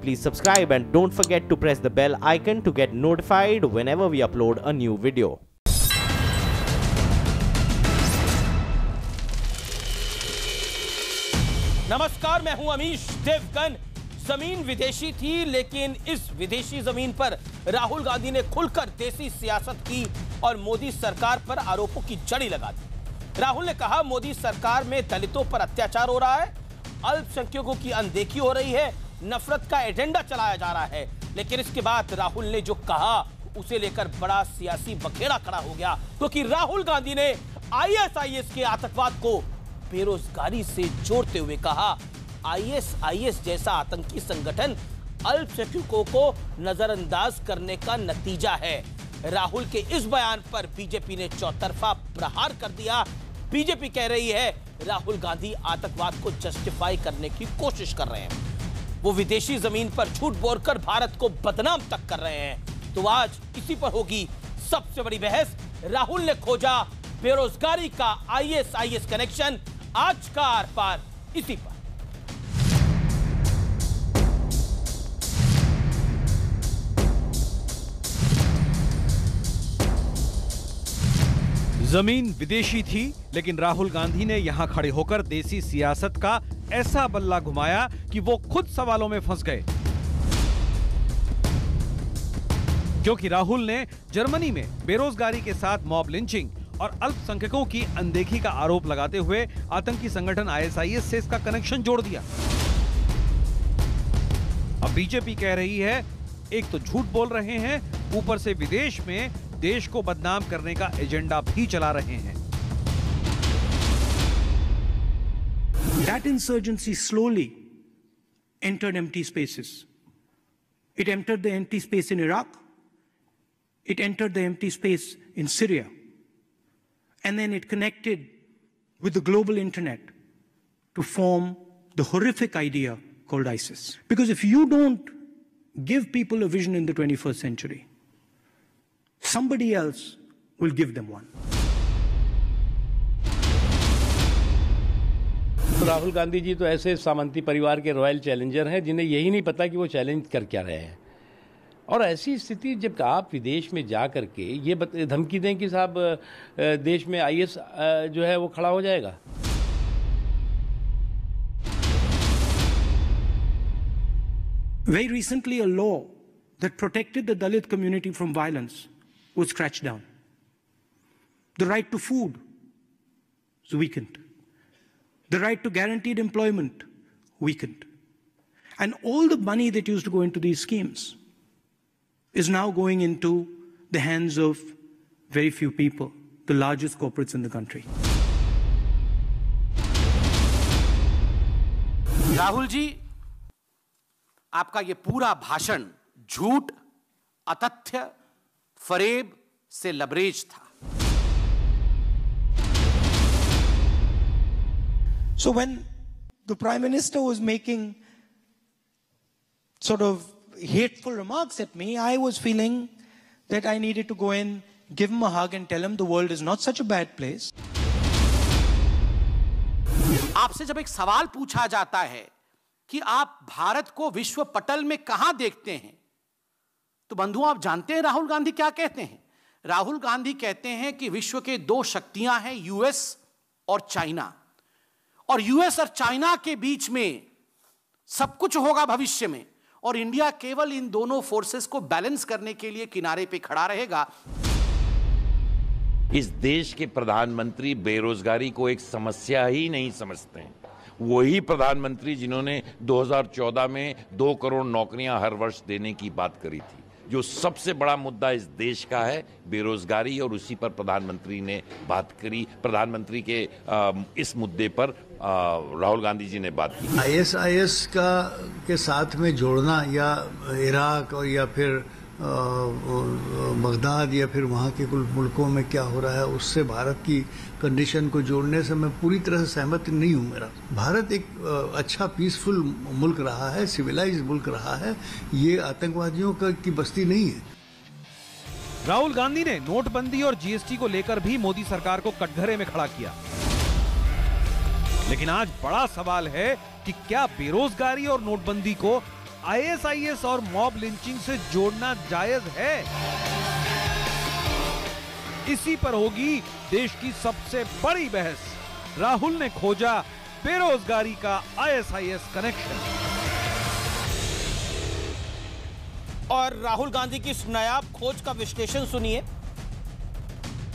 please subscribe and don't forget to press the bell icon to get notified whenever we upload a new video. नमस्कार, मैं हूं अमीश देवगन। जमीन विदेशी थी, लेकिन इस विदेशी जमीन पर राहुल गांधी ने खुलकर देसी सियासत की और मोदी सरकार पर आरोपों की जड़ी लगा दी। राहुल ने कहा, मोदी सरकार में दलितों पर अत्याचार हो रहा है, अल्पसंख्यकों की अनदेखी हो रही है, नफरत का एजेंडा चलाया जा रहा है। लेकिन इसके बाद राहुल ने जो कहा, उसे लेकर बड़ा सियासी बखेड़ा खड़ा हो गया, क्योंकि राहुल गांधी ने आईएसआईएस के आतंकवाद को बेरोजगारी से जोड़ते हुए कहा, आईएसआईएस जैसा आतंकी संगठन अल्पसंख्यकों को नजरअंदाज करने का नतीजा है। राहुल के इस बयान पर बीजेपी ने चौतरफा प्रहार कर दिया। बीजेपी कह रही है, राहुल गांधी आतंकवाद को जस्टिफाई करने की कोशिश कर रहे हैं। वो विदेशी जमीन पर झूठ बोलकर भारत को बदनाम तक कर रहे हैं। तो आज इसी पर होगी सबसे बड़ी बहस। राहुल ने खोजा बेरोजगारी का आईएसआईएस कनेक्शन। आज का आर पार इसी पर। जमीन विदेशी थी, लेकिन राहुल गांधी ने यहां खड़े होकर देसी सियासत का ऐसा बल्ला घुमाया कि वो खुद सवालों में फंस गए। क्योंकि राहुल ने जर्मनी में बेरोजगारी के साथ मॉब लिंचिंग और अल्पसंख्यकों की अनदेखी का आरोप लगाते हुए आतंकी संगठन आईएसआईएस से इसका कनेक्शन जोड़ दिया। अब बीजेपी कह रही है, एक तो झूठ बोल रहे हैं, ऊपर से विदेश में देश को बदनाम करने का एजेंडा भी चला रहे हैं। That insurgency slowly entered empty spaces. It entered the empty space in Iraq. It entered the empty space in Syria. And then it connected with the global internet to form the horrific idea called ISIS. Because if you don't give people a vision in the 21st century, somebody else will give them one. Rahul Gandhi ji तो ऐसे सामंती परिवार के royal challenger हैं जिन्हें यही नहीं पता कि वो चैलेंज कर क्या रहे हैं। और ऐसी स्थिति जब आप विदेश में जा करके ये धमकी दें कि साहब देश में आईएस जो है वो खड़ा हो जाएगा। Very recently, a law that protected the Dalit community from violence was scratched down. The right to food was weakened. The right to guaranteed employment weakened. And all the money that used to go into these schemes is now going into the hands of very few people, the largest corporates in the country. Rahul ji, आपका ये पूरा भाषण झूठ, अतथ्य, फरेब से लबरेज था। So when the Prime Minister was making sort of hateful remarks at me, I was feeling that I needed to go in, give him a hug and tell him the world is not such a bad place. आपसे जब एक सवाल पूछा जाता है कि आप भारत को विश्व पटल में कहां देखते हैं, तो बंधुओं, आप जानते हैं राहुल गांधी क्या कहते हैं? राहुल गांधी कहते हैं कि विश्व के दो शक्तियां हैं, यूएस और चाइना, और यूएस और चाइना के बीच में सब कुछ होगा भविष्य में, और इंडिया केवल इन दोनों फोर्सेस को बैलेंस करने के लिए किनारे पे खड़ा रहेगा। इस देश के प्रधानमंत्री बेरोजगारी को एक समस्या ही नहीं समझते हैं। वही प्रधानमंत्री जिन्होंने 2014 में 2 करोड़ नौकरियां हर वर्ष देने की बात करी थी। जो सबसे बड़ा मुद्दा इस देश का है बेरोजगारी, और उसी पर प्रधानमंत्री ने बात करी। प्रधानमंत्री के इस मुद्दे पर राहुल गांधी जी ने बात की। आईएसआईएस का के साथ में जोड़ना, या इराक और या फिर बगदाद या फिर वहाँ के कुल मुल्कों में क्या हो रहा है, उससे भारत की कंडीशन को जोड़ने से मैं पूरी तरह से सहमत नहीं हूँ। मेरा भारत एक अच्छा पीसफुल मुल्क रहा है, सिविलाइज्ड मुल्क रहा है, ये आतंकवादियों की बस्ती नहीं है। राहुल गांधी ने नोटबंदी और जीएसटी को लेकर भी मोदी सरकार को कटघरे में खड़ा किया। लेकिन आज बड़ा सवाल है कि क्या बेरोजगारी और नोटबंदी को ISIS और मॉब लिंचिंग से जोड़ना जायज है? इसी पर होगी देश की सबसे बड़ी बहस। राहुल ने खोजा बेरोजगारी का ISIS कनेक्शन। और राहुल गांधी की इस नायाब खोज का विश्लेषण सुनिए।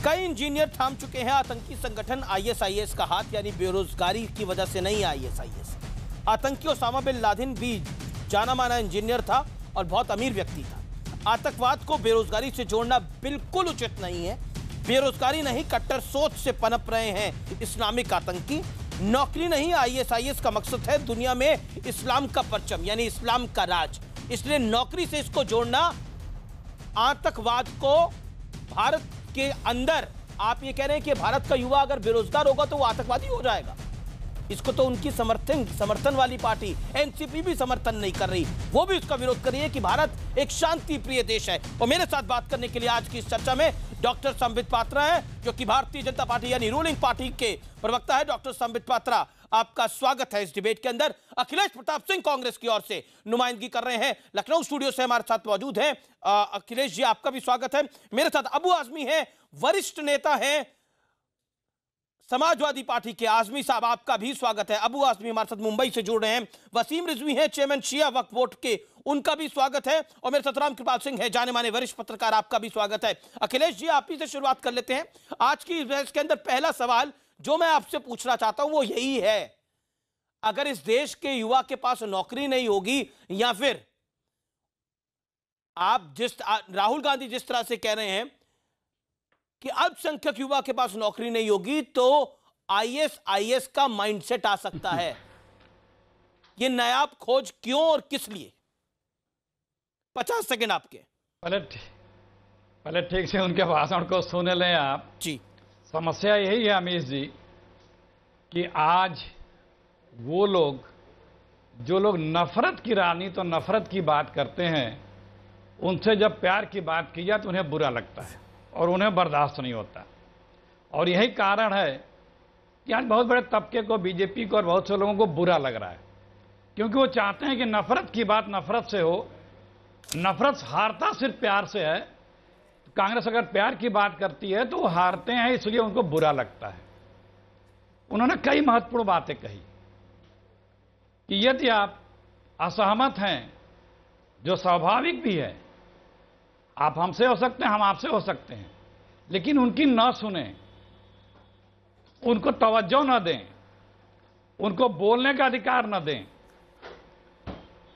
कई इंजीनियर थाम चुके हैं आतंकी संगठन ISIS का हाथ, यानी बेरोजगारी की वजह से नहीं ISIS। आतंकी ओसामा बिन लादेन भी जाना माना इंजीनियर था और बहुत अमीर व्यक्ति था। आतंकवाद को बेरोजगारी से जोड़ना बिल्कुल उचित नहीं है। बेरोजगारी नहीं, कट्टर सोच से पनप रहे हैं इस्लामिक आतंकी। नौकरी नहीं, ISIS का मकसद है दुनिया में इस्लाम का परचम, यानी इस्लाम का राज। इसलिए नौकरी से इसको जोड़ना, आतंकवाद को भारत के अंदर, आप ये कह रहे हैं कि भारत का युवा अगर बेरोजगार होगा तो वो आतंकवादी हो जाएगा। इसको तो उनकी समर्थन वाली पार्टी एनसीपी भी समर्थन नहीं कर रही, वो भी उसका विरोध कर रही है कि भारत एक शांति प्रिय देश है। और मेरे साथ बात करने के लिए आज की इस चर्चा में डॉक्टर संबित पात्रा हैं, जो कि भारतीय जनता पार्टी यानी रूलिंग पार्टी के प्रवक्ता है। डॉक्टर संबित पात्रा, आपका स्वागत है इस डिबेट के अंदर। अखिलेश प्रताप सिंह कांग्रेस की ओर से नुमाइंदगी कर रहे हैं, लखनऊ स्टूडियो से हमारे साथ मौजूद हैं। अखिलेश जी, आपका भी स्वागत है। मेरे साथ अबू आजमी हैं, वरिष्ठ नेता हैं समाजवादी पार्टी के। आजमी साहब, आपका भी स्वागत है। अबू आजमी हमारे साथ मुंबई से जुड़ रहे हैं। वसीम रिजवी हैं, चेयरमैन शिया वक्फ बोर्ड के, उनका भी स्वागत है। और मेरे साथ राम कृपाल सिंह है, जाने माने वरिष्ठ पत्रकार, आपका भी स्वागत है। अखिलेश जी, आप ही से शुरुआत कर लेते हैं। आज की बहस के अंदर पहला सवाल जो मैं आपसे पूछना चाहता हूं वो यही है, अगर इस देश के युवा के पास नौकरी नहीं होगी, या फिर आप राहुल गांधी जिस तरह से कह रहे हैं कि अल्पसंख्यक युवा के पास नौकरी नहीं होगी, तो ISIS का माइंडसेट आ सकता है। यह नायाब खोज क्यों और किस लिए? 50 सेकंड आपके। पहले ठीक से उनके भाषण को सुन लें आप जी। समस्या यही है अमीश जी कि आज वो लोग जो लोग नफरत की राजनीति और नफरत की बात करते हैं, उनसे जब प्यार की बात की जाए तो उन्हें बुरा लगता है और उन्हें बर्दाश्त नहीं होता। और यही कारण है कि आज बहुत बड़े तबके को, बीजेपी को और बहुत से लोगों को बुरा लग रहा है, क्योंकि वो चाहते हैं कि नफरत की बात नफरत से हो। नफरत हारता सिर्फ प्यार से है। कांग्रेस अगर प्यार की बात करती है तो वो हारते हैं, इसलिए उनको बुरा लगता है। उन्होंने कई महत्वपूर्ण बातें कही कि यदि आप असहमत हैं, जो स्वाभाविक भी है, आप हमसे हो सकते हैं, हम आपसे हो सकते हैं, लेकिन उनकी न सुने, उनको तवज्जो न दें, उनको बोलने का अधिकार न दें,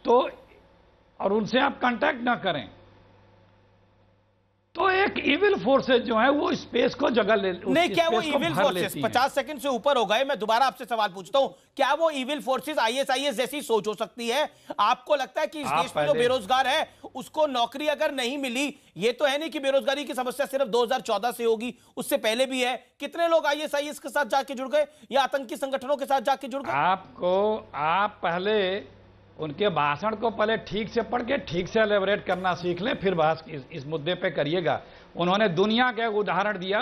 तो और उनसे आप कांटेक्ट ना करें, तो एक इविल फोर्सेस जो है वो स्पेस को जगह ले नहीं। क्या वो इविल फोर्सेस 50 सेकंड से ऊपर हो गए, मैं दोबारा आपसे सवाल पूछता हूं, क्या वो इविल फोर्सेस ISIS जैसी सोच हो सकती है? आपको लगता है कि इस देश में जो बेरोजगार है उसको नौकरी अगर नहीं मिली, ये तो है नहीं कि बेरोजगारी की समस्या सिर्फ 2014 से होगी, उससे पहले भी है। कितने लोग ISIS के साथ जाके जुड़ गए या आतंकी संगठनों के साथ जाके जुड़ गए? आप पहले उनके भाषण को पहले ठीक से पढ़ के ठीक से एलेबरेट करना सीख लें, फिर बहस इस मुद्दे पे करिएगा। उन्होंने दुनिया का एक उदाहरण दिया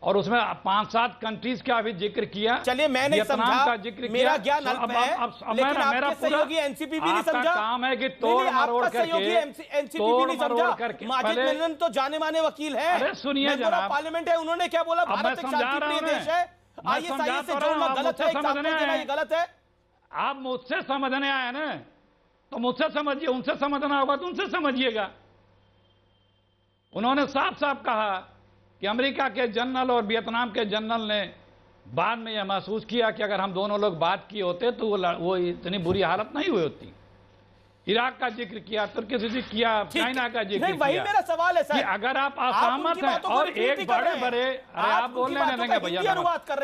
और उसमें 5-7 कंट्रीज का भी जिक्र किया। चलिए, मैं नहीं समझा, का जिक्र मेरा ज्ञान अल्प है, लेकिन आपके सहयोगी एनसीपी भी नहीं समझा। काम है कि तोड़ मरोड़ करके, एनसीपी भी नहीं समझा। माजिद मेनन तो जाने माने वकील है। अरे सुनिए जनाब, पार्लियामेंट है, उन्होंने क्या बोला? भारत एक शांतिप्रिय देश है, ISIS से जोड़ना गलत है, एग्जाम्पल देना ये गलत है। आप मुझसे समझने आए ना, तो मुझसे समझिए, उनसे समझना होगा तो उनसे समझिएगा। उन्होंने साफ साफ कहा कि अमेरिका के जनरल और वियतनाम के जनरल ने बाद में यह महसूस किया कि अगर हम दोनों लोग बात किए होते तो वो इतनी बुरी हालत नहीं हुई होती। इराक का जिक्र किया, तुर्की से जिक्र किया, चाइना का जिक्र किया। वही मेरा सवाल है सर, कि अगर आप असहमत हैं और एक बड़े अरे आप बोलने देंगे भैया,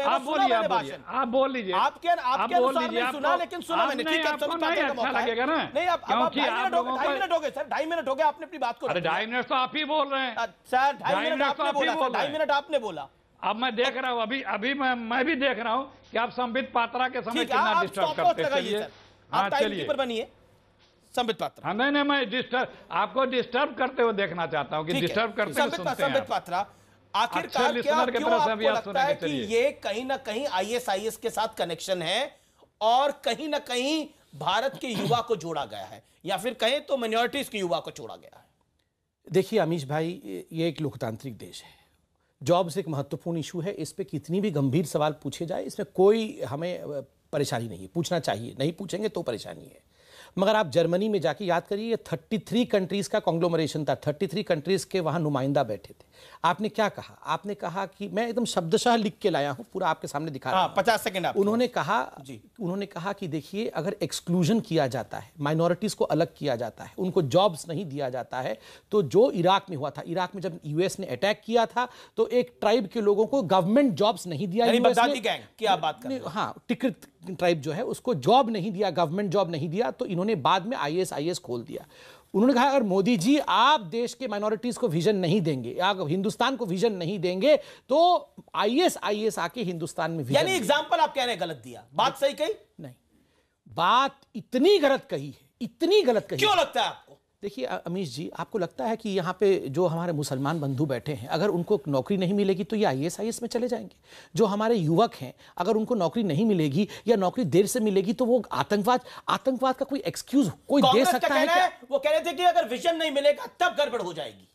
आप बोलिए, आप बोल लीजिए, आपके अनुसार नहीं सुना, लेकिन सुना मैंने। ठीक है, अच्छा लगेगा ना, नहीं आप 2.5 मिनट हो गए सर, 2.5 मिनट हो गए, आपने अपनी बात को। अरे 2.5 मिनट तो आप ही बोल रहे हैं सर, 2.5 मिनट आपने बोला, 2.5 मिनट आपने बोला। अब मैं देख रहा हूँ, अभी मैं भी देख रहा हूँ कि आप संबित पात्रा के समय कितना डिस्टर्ब करते हैं। हाँ, चलिए, बनिए संबित पात्रा। हाँ, नहीं, मैं आपको डिस्टर्ब करते हुए देखना चाहता हूं कि डिस्टर्ब करते हुए सुनते हैं। संबित पात्रा, आखिरकार क्या क्यों आपको लगता है कि ये कहीं ना कहीं ISIS के साथ कनेक्शन है और कहीं ना कहीं भारत के युवा को जोड़ा गया है, या फिर कहें तो माइनॉरिटीज के युवा को जोड़ा गया है? देखिए अमीश भाई, ये एक लोकतांत्रिक देश है, जॉब्स एक महत्वपूर्ण इशू है, इस पे कितनी भी गंभीर सवाल पूछे जाए इसमें कोई हमें परेशानी नहीं है, पूछना चाहिए, नहीं पूछेंगे तो परेशानी है। मगर आप जर्मनी में जाके याद करिए, ये 33 कंट्रीज का कॉन्ग्लोमरेशन था, 33 कंट्रीज के वहाँ नुमाइंदा बैठे थे। आपने क्या कहा? आपने कहा कि मैं एकदम शब्दशः लिख के लाया हूँ, पूरा आपके सामने दिखा रहा हूँ। 50 सेकंड आप। उन्होंने कहा कि देखिए, अगर एक्सक्लूजन किया जाता है, माइनॉरिटीज को अलग किया जाता है, उनको जॉब्स नहीं दिया जाता है, तो जो इराक में हुआ था, इराक में जब यूएस ने अटैक किया था तो एक ट्राइब के लोगों को गवर्नमेंट जॉब्स नहीं दिया बगदादी गैंग की आप बात कर रहे हैं। हाँ, टिकरित ट्राइब जो है उसको जॉब नहीं दिया, गवर्नमेंट जॉब नहीं दिया, तो इन्होंने बाद में आईएसआईएस खोल दिया। उन्होंने कहा अगर मोदी जी आप देश के माइनॉरिटीज को विजन नहीं देंगे, आप हिंदुस्तान को विजन नहीं देंगे, तो आईएसआईएस आके हिंदुस्तान में विजन। यानी एग्जांपल आप कह रहे हैं गलत दिया, बात सही कही? नहीं, बात इतनी गलत कही है, इतनी गलत कही। क्यों लगता है आपको? देखिए अमीश जी, आपको लगता है कि यहाँ पे जो हमारे मुसलमान बंधु बैठे हैं, अगर उनको नौकरी नहीं मिलेगी तो ये आईएसआईएस में चले जाएंगे? जो हमारे युवक हैं, अगर उनको नौकरी नहीं मिलेगी या नौकरी देर से मिलेगी तो वो आतंकवाद का कोई एक्सक्यूज कोई दे सकता है क्या? वो कह रहे थे कि अगर विजन नहीं मिलेगा तब गड़बड़ हो जाएगी।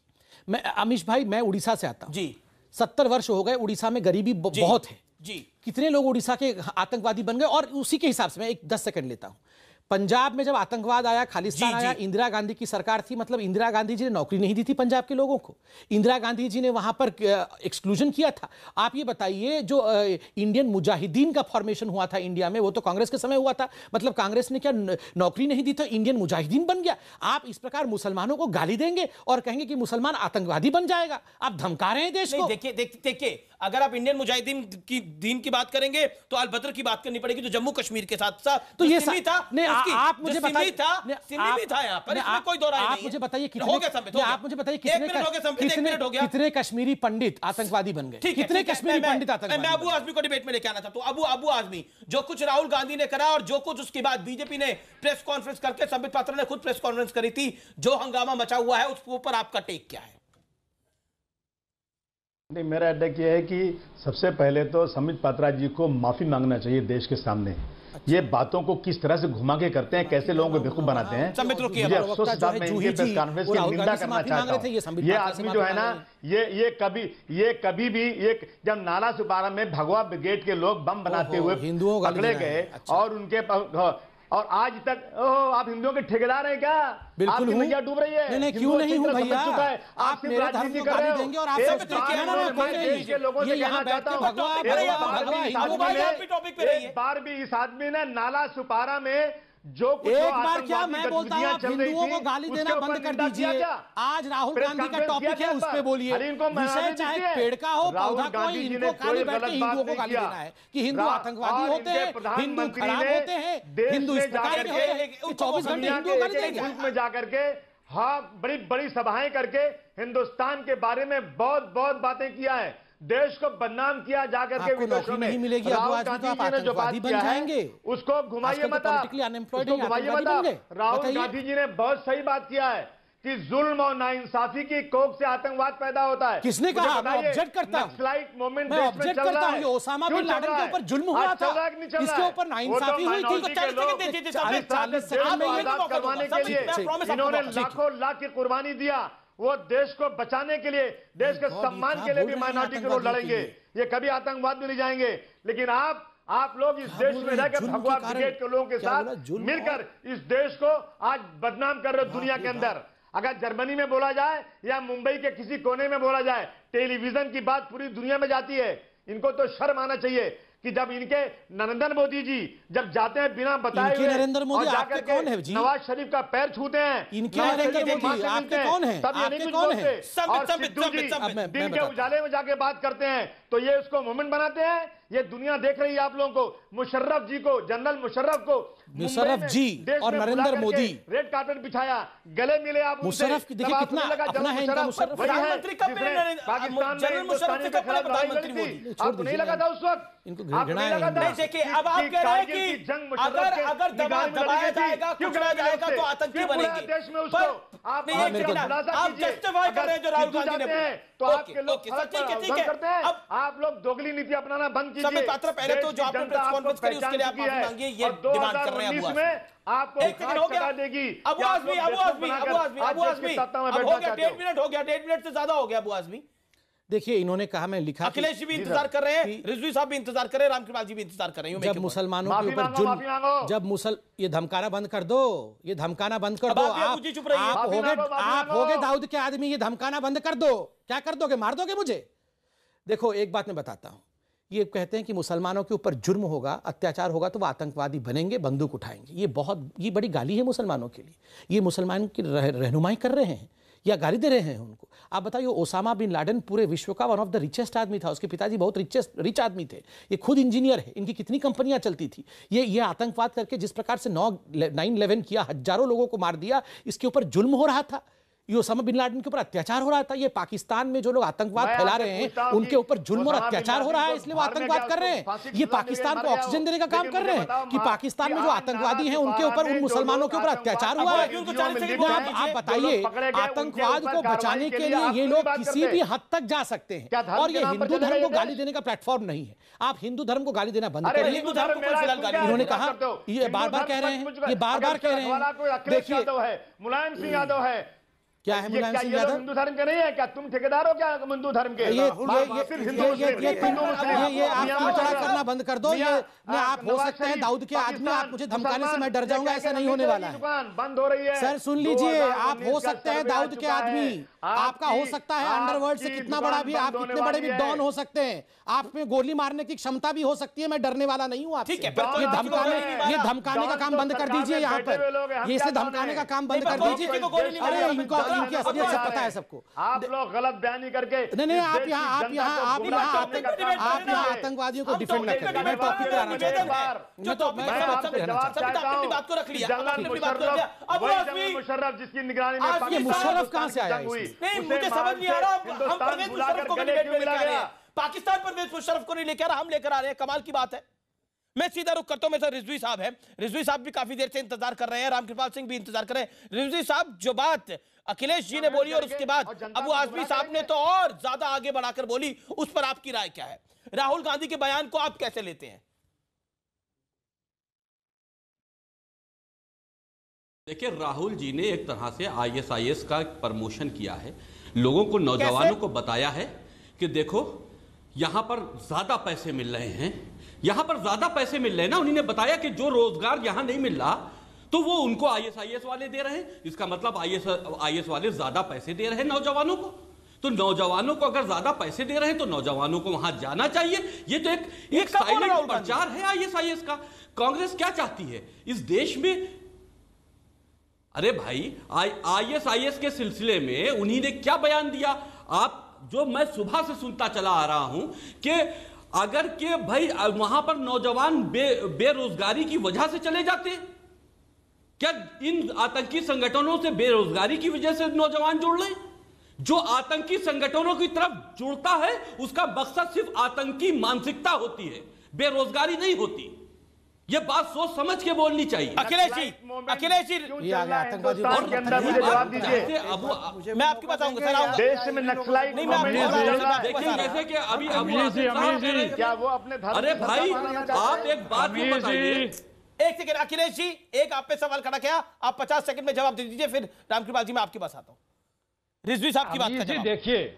मैं अमीश भाई, मैं उड़ीसा से आता हूँ जी, 70 वर्ष हो गए, उड़ीसा में गरीबी बहुत है जी। कितने लोग उड़ीसा के आतंकवादी बन गए, और उसी के हिसाब से मैं एक 10 सेकंड लेता हूं। पंजाब में जब आतंकवाद आया, खालिस्तान आया, इंदिरा गांधी की सरकार थी, मतलब इंदिरा गांधी जी ने नौकरी नहीं दी थी पंजाब के लोगों को, इंदिरा गांधी जी ने वहां पर एक्सक्लूजन किया था। आप ये बताइए, जो इंडियन मुजाहिदीन का फॉर्मेशन हुआ था इंडिया में, वो तो कांग्रेस के समय हुआ था, मतलब कांग्रेस ने क्या नौकरी नहीं दी तो इंडियन मुजाहिदीन बन गया? आप इस प्रकार मुसलमानों को गाली देंगे और कहेंगे कि मुसलमान आतंकवादी बन जाएगा? आप धमका रहे हैं देश को। देखिए, अगर आप इंडियन मुजाहिदीन की दीन की बात करेंगे तो अल बद्र की बात करनी पड़ेगी, जो जम्मू कश्मीर के साथ साथ तो ये था। आप मुझे बताइए, था यहाँ पर, इसमें कोई दो राय नहीं है। आप मुझे बताइए कितने कश्मीरी पंडित आतंकवादी बन गए? कितने कश्मीरी पंडित आतंकवादी? मैं अबू आजमी को डिबेट में लेके आना था, तो अबू आजमी, जो कुछ राहुल गांधी ने करा और जो कुछ उसके बाद बीजेपी ने प्रेस कॉन्फ्रेंस करके, संबित पात्रा ने खुद प्रेस कॉन्फ्रेंस करी थी, जो हंगामा मचा हुआ है उसके ऊपर आपका टेक क्या है? नहीं, मेरा अटैक यह है कि सबसे पहले तो संबित पात्रा जी को माफी मांगना चाहिए देश के सामने। ये बातों को किस तरह से घुमा के करते हैं, कैसे लोगों को बेवकूफ बनाते हैं, मुझे अफसोस साहब मैं इनके प्रेस कॉन्फ्रेंस की निंदा करना चाहता हूं। ये आदमी जो है ना, ये कभी भी जब नाला सुपारा में भगवा ब्रिगेड के लोग बम बनाते हुए पकड़े गए और उनके, और आज तक आप हिंदुओं के ठेकेदार हैं क्या? बिल्कुल हूं। क्या डूब रही है? नहीं, क्यों नहीं हूं भैया? आप मेरे धर्म को गाली देंगे और आप सब देश के लोगों से कहना चाहता हूं, एक बार भी इस आदमी ने नाला सुपारा में जो कुछ एक बार क्या मैं बोलता हूं, आप हिंदुओं को गाली देना बंद कर दीजिए। आज राहुल गांधी का टॉपिक है, उस पे बोलिए। विषय चाहे पेड़ का हो, पौधा का हो, इनको खाली बैठ के हिंदुओं को गाली देना है कि हिंदू आतंकवादी होते हैं, हिंदू खराब होते हैं, हिंदू इस प्रकार के होते हैं। 24 घंटे हिंदुओं को गाली देंगे। मुल्क में जाकर के, हाँ, बड़ी बड़ी सभाएं करके हिंदुस्तान के बारे में बहुत बातें किया है, देश को बदनाम किया जाकर के विदेशों में। नहीं मिलेगी, राहुल गांधी जी ने जो बात किया है उसको घुमाइए मत, राहुल गांधी जी ने बहुत सही बात किया है कि जुल्म और नाइंसाफी की कोख से आतंकवाद पैदा होता है। किसने कहा? मैं ऑब्जेक्ट करता हूं, नक्सलाइट मूवमेंट मैं ऑब्जेक्ट करता हूं। ओसामा बिन लादेन के ऊपर जुल्म हुआ था, इसके ऊपर नाइंसाफी हुई थी। 40 सेकंड में करवाने के लिए इन्होंने लाखों लाख की कुर्बानी दिया। वो देश को बचाने के लिए, देश के सम्मान के लिए भी माइनॉरिटी के लोग लड़ेंगे। ये कभी आतंकवाद में नहीं जाएंगे। लेकिन आप लोग इस देश में रहकर भगवा ब्रिगेड के लोगों के साथ मिलकर इस देश को आज बदनाम कर रहे हो दुनिया के अंदर। अगर जर्मनी में बोला जाए या मुंबई के किसी कोने में बोला जाए, टेलीविजन की बात पूरी दुनिया में जाती है। इनको तो शर्म आना चाहिए कि जब इनके नरेंद्र मोदी जी जब जाते हैं बिना बताए हुए, नरेंद्र मोदी आपके कौन है जी? नवाज शरीफ का पैर छूते हैं, इनके नरेंद्र मोदी आपके कौन है? तब ये नहीं कौन है? और सिद्धू जी दिन के उजाले में जाके बात करते हैं तो ये उसको मोमेंट बनाते हैं। ये दुनिया देख रही है आप लोगों को, मुशर्रफ जी को, जनरल मुशर्रफ को, मुशर्रफ जी और नरेंद्र मोदी रेड कार्पेट बिछाया, गले मिले आप। मुशर्रफ की देखिए कितना अपना है इनका। मुशर्रफ प्रधानमंत्री कब मिले? पाकिस्तान में मुशर्रफ कब मिले प्रधानमंत्री मोदी? आपको नहीं लगा था उस वक्त? इनको घृणा है। नहीं, देखिए अब आप कह रहे हैं कि अगर दबाया जाएगा, कुचला जाएगा तो आतंकी बनेंगे देश में। उसको आप जस्टिफाई कर रहे हैं जो राहुल गांधी ने, तो आपके लोग करते हैं। आप लोग दोगली नीति अपनाना बंद समय पात्रा, पहले तो जो आपने प्रेस कॉन्फ्रेंस करी उसके लिए आप माफी मांगिए, ये डिमांड कर रहे हैं अबू आजमी। आपको एक सेकंड हो गया देगी अबू आजमी, अब हो गया 1.5 मिनट, हो गया 1.5 मिनट से ज्यादा हो गया अबू आजमी। देखिए इन्होंने कहा, मैं लिखा, अखिलेश जी भी इंतजार कर रहे हैं, रिजवी साहब भी इंतजार कर रहे हैं, रामकृपाल जी भी इंतजार कर रहे हैं। जब मुसलमानों के ऊपर जुल्म, जब ये धमकाना बंद कर दो, ये धमकाना बंद कर दो। आप होगे दाऊद के आदमी, ये धमकाना बंद कर दो। क्या कर दोगे, मार दोगे मुझे? देखो एक बात मैं बताता हूं, ये कहते हैं कि मुसलमानों के ऊपर जुर्म होगा, अत्याचार होगा तो वो आतंकवादी बनेंगे, बंदूक उठाएंगे। ये बड़ी गाली है मुसलमानों के लिए। ये मुसलमान की रहनुमाई कर रहे हैं या गाली दे रहे हैं उनको? आप बताइए, ओसामा बिन लादेन पूरे विश्व का वन ऑफ द रिचेस्ट आदमी था, उसके पिताजी बहुत रिच आदमी थे, ये खुद इंजीनियर है, इनकी कितनी कंपनियां चलती थी। ये आतंकवाद करके जिस प्रकार से 9/11 किया, हजारों लोगों को मार दिया, इसके ऊपर जुल्म हो रहा था, ये ओसामा बिन लादेन के ऊपर अत्याचार हो रहा था। ये पाकिस्तान में जो लोग आतंकवाद फैला रहे हैं उनके ऊपर जुल्म और अत्याचार हो रहा है, इसलिए वो आतंकवाद कर रहे हैं। ये पाकिस्तान को ऑक्सीजन देने का काम कर रहे हैं कि पाकिस्तान में जो आतंकवादी हैं उनके ऊपर, उन मुसलमानों के ऊपर अत्याचार हुआ है। आप बताइए, आतंकवाद को बचाने के लिए ये लोग किसी भी हद तक जा सकते हैं, और ये हिंदू धर्म को गाली देने का प्लेटफॉर्म नहीं है। आप हिंदू धर्म को गाली देना बंद करिए। इन्होंने कहा, ये बार बार कह रहे हैं, ये बार बार कह रहे हैं। देखिए मुलायम सिंह यादव है, क्या है मुलायम सिंह यादव? हिंदू धर्म के नहीं है क्या? तुम ठेकेदार हो क्या हिंदू धर्म के? ये आप खड़ा करना बंद कर दो। ये आप हो सकते हैं दाऊद के आदमी, आप मुझे धमकाने से मैं डर जाऊंगा, ऐसा नहीं होने वाला है। दुकान बंद हो रही है सर, सुन लीजिए, आप हो सकते हैं दाऊद के आदमी, आपका हो सकता है अंडरवर्ल्ड से कितना बड़ा भी, आप कितने बड़े भी डॉन हो सकते हैं, आप में गोली मारने की क्षमता भी हो सकती है, मैं डरने वाला नहीं हूं आपसे। ये धमकाने का काम बंद कर दीजिए यहाँ पर, ये इसे धमकाने का काम बंद कर दीजिए। अरे इनकी असलियत से पता है सबको। आप लोग गलत बयानी करके नहीं, आप यहाँ आतंकवादियों को डिफेंड न करें। मैं टॉपिक पे आना चाहता हूँ। मुशर्रफ जिसकी निगरानी में, ये मुशर्रफ कहाँ से आया? नहीं, मुझे समझ नहीं आ रहा, हम परवेज मुशर्रफ को डिबेट में लेके आ रहे हैं, पाकिस्तान परवेज मुशर्रफ को नहीं लेकर आ रहा, हम लेकर आ रहे हैं। कमाल की बात है। मैं सीधा रुख करता हूं, मेरे साथ रिजवी साहब है, रिजवी साहब भी काफी देर से इंतजार कर रहे हैं, रामकृपाल सिंह भी इंतजार कर रहे हैं। रिजवी साहब, जो बात अखिलेश जी ने बोली और उसके बाद अबू आजमी साहब ने तो और ज्यादा आगे बढ़ाकर बोली, उस पर आपकी राय क्या है? राहुल गांधी के बयान को आप कैसे लेते हैं? देखिए, राहुल जी ने एक तरह से ISIS का प्रमोशन किया है, लोगों को, नौजवानों को बताया है कि देखो यहां पर ज्यादा पैसे मिल रहे हैं, यहां पर ज्यादा पैसे मिल रहे हैं ना। उन्होंने बताया कि जो रोजगार यहां नहीं मिल रहा तो वो उनको ISIS वाले दे रहे हैं, इसका मतलब IS वाले ज्यादा पैसे दे रहे हैं नौजवानों को। तो नौजवानों को अगर ज्यादा पैसे दे रहे हैं तो नौजवानों को वहां जाना चाहिए। ये तो एक साइलेंट प्रचार है ISIS का। कांग्रेस क्या चाहती है इस देश में? अरे भाई, ISIS के सिलसिले में उन्हीं ने क्या बयान दिया? आप जो मैं सुबह से सुनता चला आ रहा हूं कि अगर के भाई वहां पर नौजवान बेरोजगारी की वजह से चले जाते, क्या इन आतंकी संगठनों से बेरोजगारी की वजह से नौजवान जुड़ रहे? जो आतंकी संगठनों की तरफ जुड़ता है उसका मकसद सिर्फ आतंकी मानसिकता होती है, बेरोजगारी नहीं होती। ये बात सोच समझ के बोलनी चाहिए। अखिलेश जी, आतंकवादी जवाब दीजिए। मैं आपकी बताऊंगा सर, देश में नक्सलाइट नहीं, मैं देखिए जैसे कि अभी क्या वो अपने धर्म, अरे भाई आप एक बात बताइए। एक सेकंड अखिलेश जी, एक आप पे सवाल खड़ा किया, आप 50 सेकंड में जवाब दे दीजिए, फिर रामकृपाल जी मैं आपके पास आता हूं। रिजवी साहब की बात का जवाब। देखिए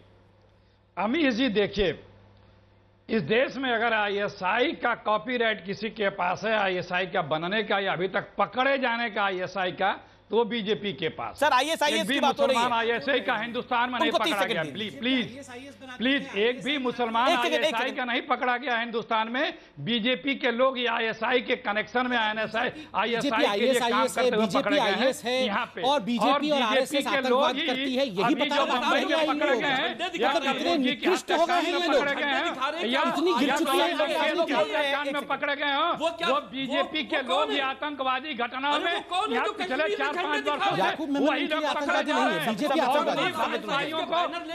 अमीर जी, देखिए इस देश में अगर ISI का कॉपीराइट किसी के पास है, ISI का बनने का या अभी तक पकड़े जाने का ISI का, तो बीजेपी के पास। सर ISIS की बात हो रही है। ISI का हिंदुस्तान में नहीं पकड़ा गया। प्लीज एक भी मुसलमान ISI का नहीं पकड़ा गया हिंदुस्तान में। बीजेपी के लोग ये ISI के कनेक्शन में ISI के लिए काम करते हुए पकड़े गए हैं यहाँ पे। और बीजेपी और RSS आतंकवाद करती है, यही जो मुंबई में पकड़े गए हैं, पकड़े गए हैं, वो बीजेपी के लोग ये आतंकवादी घटनाओं में पिछले 4-5 वर्षों वही लोग पकड़े जा रहे हैं।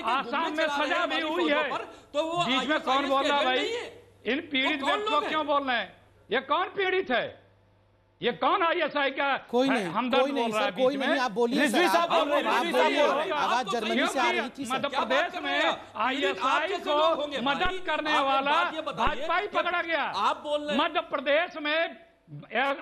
आसाम में सजा भी हुई है, तो वो बीच में कौन बोल रहा है भाई? इन पीड़ित व्यक्तियों क्यों बोल रहे हैं? ये कौन पीड़ित है? ये कौन आईएसआई का कोई नहीं, कोई नहीं सर, कोई नहीं, आप बोलिए सर, आप बोलिए, आवाज जर्मनी से आ रही थी। मध्य प्रदेश में आईएसआई को मदद करने वाला भाजपा ही पकड़ा गया। आप बोल रहे हैं मध्य प्रदेश में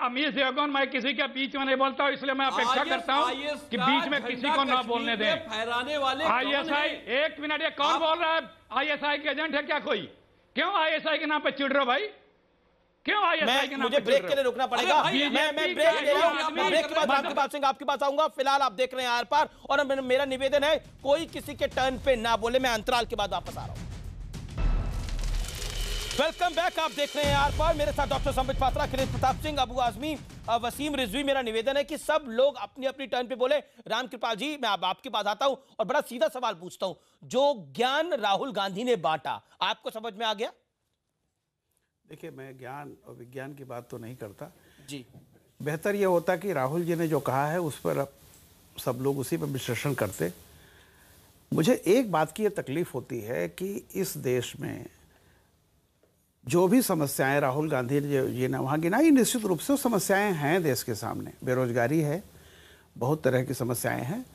अमीश देवगन, मैं किसी के बीच में नहीं बोलता हूँ, इसलिए मैं अपेक्षा करता हूँ कि बीच में किसी को न बोलने दें। फहराने वाले आईएसआई, एक मिनट, ये कौन बोल रहा है? आईएसआई के एजेंट है क्या कोई? क्यों आईएसआई के नाम पे चिढ़ रहे हो भाई? क्यों आईएसआई के नाम पे? मुझे ब्रेक के लिए रुकना पड़ेगा। मैं ब्रेक ले रहा हूं, ब्रेक के बाद आपके पास आऊंगा। फिलहाल आप देख रहे हैं आर पार, और मेरा निवेदन है कोई किसी के टर्न पे ना बोले। मैं अंतराल के बाद वापस आ रहा हूं। वेलकम बैक, आप देख रहे हैं आर पार। मेरे साथ डॉक्टर संबित पात्रा, अखिलेश प्रताप सिंह, अबू आजमी, वसीम रिजवी। मेरा निवेदन है कि सब लोग अपनी अपनी टर्न पे बोले। रामकृपाल जी, मैं आपके पास आता हूं और बड़ा सीधा सवाल पूछता हूं। जो ज्ञान राहुल गांधी ने बांटा, आपको समझ में आ गया? देखिए, मैं ज्ञान और विज्ञान की बात तो नहीं करता जी। बेहतर ये होता कि राहुल जी ने जो कहा है उस पर सब लोग उसी पर विश्लेषण करते। मुझे एक बात की ये तकलीफ होती है कि इस देश में जो भी समस्याएं राहुल गांधी जी ने वहाँ गिनाई, निश्चित रूप से समस्याएं हैं देश के सामने। बेरोजगारी है, बहुत तरह की समस्याएं हैं,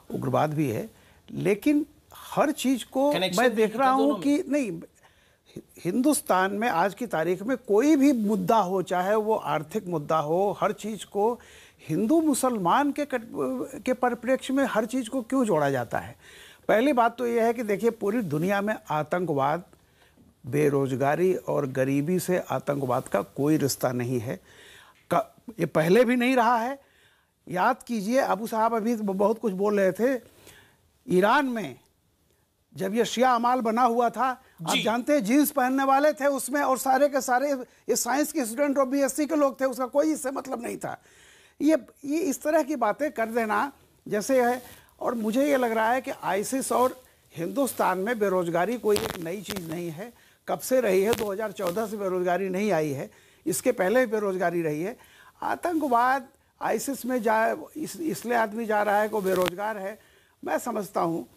उग्रवाद भी है, लेकिन हर चीज़ को मैं देख रहा हूँ कि नहीं, हिंदुस्तान में आज की तारीख में कोई भी मुद्दा हो, चाहे वो आर्थिक मुद्दा हो, हर चीज़ को हिंदू मुसलमान के परिप्रेक्ष्य में हर चीज़ को क्यों जोड़ा जाता है? पहली बात तो ये है कि देखिए, पूरी दुनिया में आतंकवाद, बेरोजगारी और गरीबी से आतंकवाद का कोई रिश्ता नहीं है। ये पहले भी नहीं रहा है। याद कीजिए, अबू साहब अभी बहुत कुछ बोल रहे थे, ईरान में जब ये शिया अमाल बना हुआ था, आप जानते हैं जीन्स पहनने वाले थे उसमें, और सारे के सारे ये साइंस के स्टूडेंट और बीएससी के लोग थे, उसका कोई इससे मतलब नहीं था। ये इस तरह की बातें कर देना जैसे है। और मुझे ये लग रहा है कि आईसिस और हिंदुस्तान में बेरोजगारी कोई एक नई चीज़ नहीं है, कब से रही है। 2014 से बेरोजगारी नहीं आई है, इसके पहले बेरोजगारी रही है। आतंकवाद आईसिस में इसलिए आदमी जा रहा है को बेरोजगार है, मैं समझता हूँ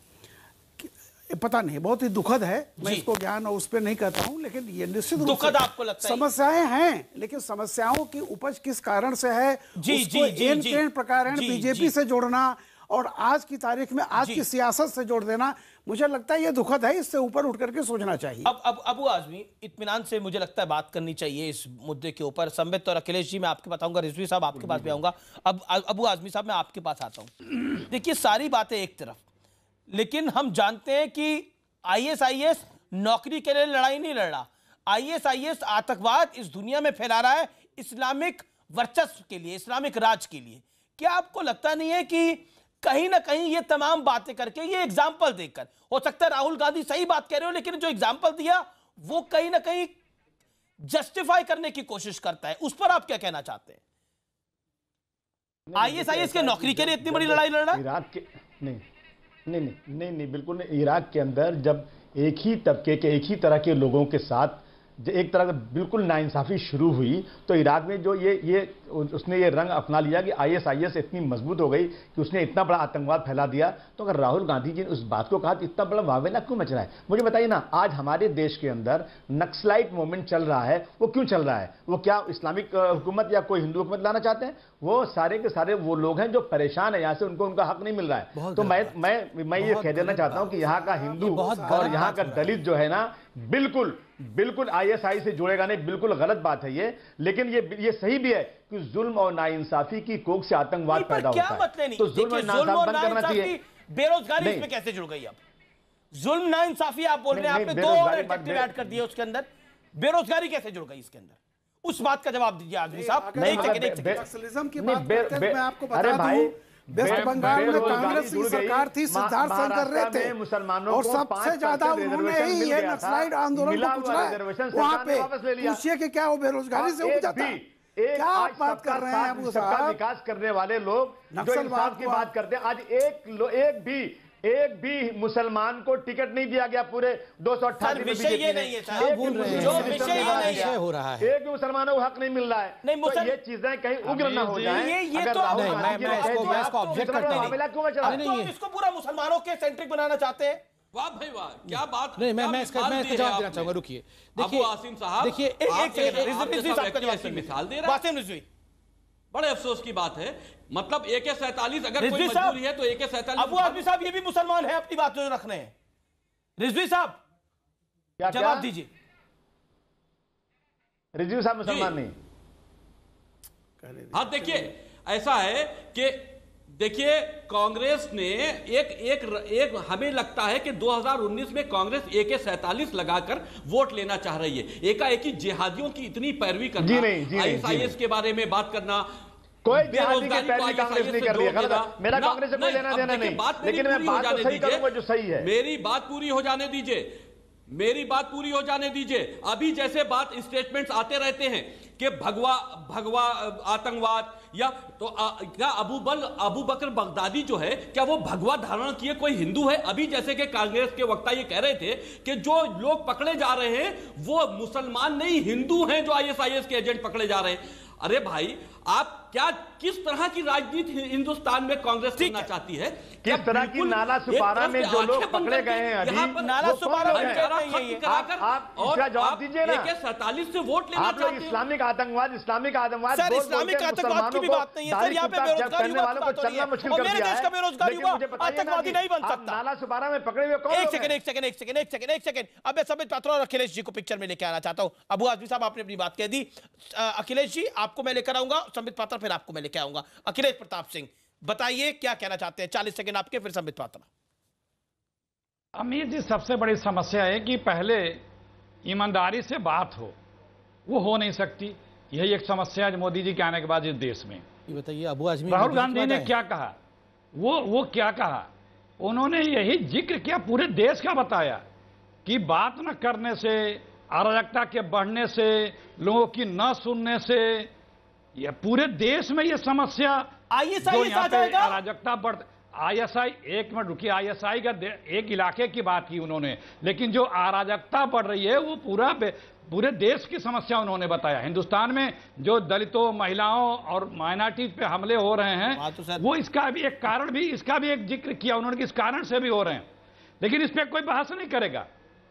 पता नहीं, बहुत ही दुखद है। मैं इसको ज्ञान और उस पर नहीं कहता हूँ, लेकिन ये निश्चित रूप से आपको लगता है समस्याएं हैं, लेकिन समस्याओं की उपज किस कारण से है उसको प्रकार बीजेपी से जोड़ना और आज की तारीख में आज की सियासत से जोड़ देना, मुझे लगता है ये दुखद है। इससे ऊपर उठ करके सोचना चाहिए। अब अबू आजमी, इत्मीनान से मुझे लगता है बात करनी चाहिए इस मुद्दे के ऊपर। संबित और अखिलेश जी मैं आपके पास आऊंगा, रिजवी साहब आपके पास भी आऊंगा। अब अबू आजमी साहब मैं आपके पास आता हूं। देखिए, सारी बातें एक तरफ, लेकिन हम जानते हैं कि आईएसआईएस नौकरी के लिए लड़ाई नहीं लड़ रहा। आईएसआईएस आतंकवाद इस दुनिया में फैला रहा है इस्लामिक वर्चस्व के लिए, इस्लामिक राज के लिए। क्या आपको लगता नहीं है कि कहीं ना कहीं ये तमाम बातें करके, ये एग्जाम्पल देकर, हो सकता है राहुल गांधी सही बात कह रहे हो, लेकिन जो एग्जाम्पल दिया वो कहीं ना कहीं जस्टिफाई करने की कोशिश करता है, उस पर आप क्या कहना चाहते हैं? आईएसआईएस के नौकरी के लिए इतनी बड़ी लड़ाई लड़ रहा है? इराक के नहीं, बिल्कुल नहीं। इराक के अंदर जब एक ही तबके के, एक ही तरह के लोगों के साथ एक तरह से बिल्कुल नाइंसाफी शुरू हुई, तो इराक में जो उसने ये रंग अपना लिया कि आईएसआईएस इतनी मजबूत हो गई कि उसने इतना बड़ा आतंकवाद फैला दिया। तो अगर राहुल गांधी जी ने उस बात को कहा तो इतना बड़ा वावेला क्यों मच रहा है? मुझे बताइए ना, आज हमारे देश के अंदर नक्सलाइट मूवमेंट चल रहा है, वो क्यों चल रहा है? वो क्या इस्लामिक हुकूमत या कोई हिंदू हुकूमत लाना चाहते हैं? वो सारे के सारे वो लोग हैं जो परेशान है, यहाँ से उनको उनका हक नहीं मिल रहा है। तो मैं ये कह देना चाहता हूँ कि यहाँ का हिंदू और यहाँ का दलित जो है ना, बिल्कुल आईएसआई से जुड़ेगा नहीं, बिल्कुल गलत बात है ये। लेकिन ये सही भी है कि जुल्म और नाइंसाफी की कोख से आतंकवाद पैदा होता है, तो जुल्म और नाइंसाफी बंद करना चाहिए। बेरोजगारी इसमें कैसे जुड़ गई? अब जुल्म नाइंसाफी आप बोल रहे हैं, आपने दो और एडजेक्टिव ऐड कर दिए उसके अंदर, बेरोजगारी कैसे जुड़ गई इसके अंदर? उस बात का जवाब दीजिए आजमी साहब। नक्सलिज्म की बात करते हैं, मैं आपको बता दूं, वेस्ट बंगाल में कांग्रेस की सरकार थी, सिद्धार्थ शंकर रहे थे, और सबसे ज्यादा उन्होंने ही ये नक्सलाइट आंदोलन को कुचला। वहां पे पूछिए कि क्या वो बेरोजगारी से उग जाता है? क्या आप बात कर रहे हैं अबू साहब? विकास करने वाले लोग जो इंसाफ की बात करते हैं, आज एक भी मुसलमान को टिकट नहीं दिया गया पूरे 288 विषय ये नहीं है साहब, जो विषय हो रहा है, एक भी मुसलमानों को हक नहीं मिल रहा है। नहीं, तो ये चीजें कहीं उग्र ना हो जाए। ये तो इसको ऑब्जेक्ट करते हैं, इसको पूरा मुसलमानों के सेंट्रिक बनाना चाहते हैं। वाह भाई वाह, क्या बात। नहीं, मैं इसका जवाब देना चाहूंगा। रुकिए, देखिए आसिम साहब, देखिए, एक मिसाल दे रहा है। बड़े अफसोस की बात है। मतलब AK-47 अगर कोई मजबूरी है तो AK-47। अबू आजमी साहब ये भी मुसलमान है, अपनी बात जो रखने हैं। रिजवी साहब जवाब दीजिए। रिजवी साहब मुसलमान नहीं। हाँ देखिए ऐसा है कि देखिए कांग्रेस ने एक हमें लगता है कि 2019 में कांग्रेस AK-47 लगाकर वोट लेना चाह रही है। एकाएकी जिहादियों की इतनी पैरवी करना, ISIS के बारे में बात करना, कोई जिहादी की पैरवी कांग्रेस नहीं कर रही है। मेरा कांग्रेस से कोई लेना देना नहीं, लेकिन मैं बात तो सही करूंगा जो सही है। मेरी बात पूरी हो जाने दीजिए, मेरी बात पूरी हो जाने दीजिए। अभी जैसे बात स्टेटमेंट्स आते रहते हैं कि भगवा आतंकवाद या तो क्या अबू बकर बगदादी जो है क्या वो भगवा धारण किए कोई हिंदू है? अभी जैसे कि कांग्रेस के वक्ता ये कह रहे थे कि जो लोग पकड़े जा रहे हैं वो मुसलमान नहीं हिंदू हैं, जो ISIS के एजेंट पकड़े जा रहे हैं। अरे भाई आप क्या किस तरह की राजनीति हिंदुस्तान में कांग्रेस करना चाहती है? किस तरह की नाला सुपारा में जो लोग पकड़े गए हैं अभी, नाला सुपारा आप इसका जवाब दीजिए ना। AK-47 से वोट लेना आप लोग इस्लामिक आतंकवाद सर, इस्लामिक आतंकवाद की भी बात नहीं है सर। यहाँ पे बेरोजगारी वालों को चलना मुश्किल कर दिया है। बेरोजगारी हुआ, आतंकवादी नहीं बन सकता। नाला सुपारा में पकड़े हुए कौन? एक सेकंड। अब मैं संबित पात्रा और अखिलेश जी को पिक्चर में लेके आना चाहता हूँ। अबू आजमी साहब आपने अपनी बात कह दी। अखिलेश जी आपको मैं लेकर आऊंगा, संबित पात्रा फिर आपको मैं लेके आऊंगा। अखिलेश प्रताप सिंह बताइए क्या कहना चाहते हैं? 40 सेकंड आपके, फिर संबित पात्रा। अमीर जी, सबसे बड़ी समस्या है कि पहले ईमानदारी से बात हो, वो हो नहीं सकती। यही एक समस्या है मोदी जी के आने के बाद इस देश में। ये बताइए अबू आजमी, राहुल गांधी ने क्या कहा? वो क्या कहा? उन्होंने यही जिक्र किया, पूरे देश का बताया कि बात न करने से, अराजकता के बढ़ने से, लोगों की न सुनने से, ये पूरे देश में ये समस्या जो यहाँ पे अराजकता बढ़ ISI, एक मिनट रुकिए, ISI का एक इलाके की बात की उन्होंने, लेकिन जो अराजकता बढ़ रही है वो पूरे देश की समस्या उन्होंने बताया। हिंदुस्तान में जो दलितों, महिलाओं और माइनॉरिटीज पे हमले हो रहे हैं वो इसका भी एक कारण भी, इसका भी एक जिक्र किया उन्होंने कि इस कारण से भी हो रहे हैं, लेकिन इस पर कोई बहस नहीं करेगा।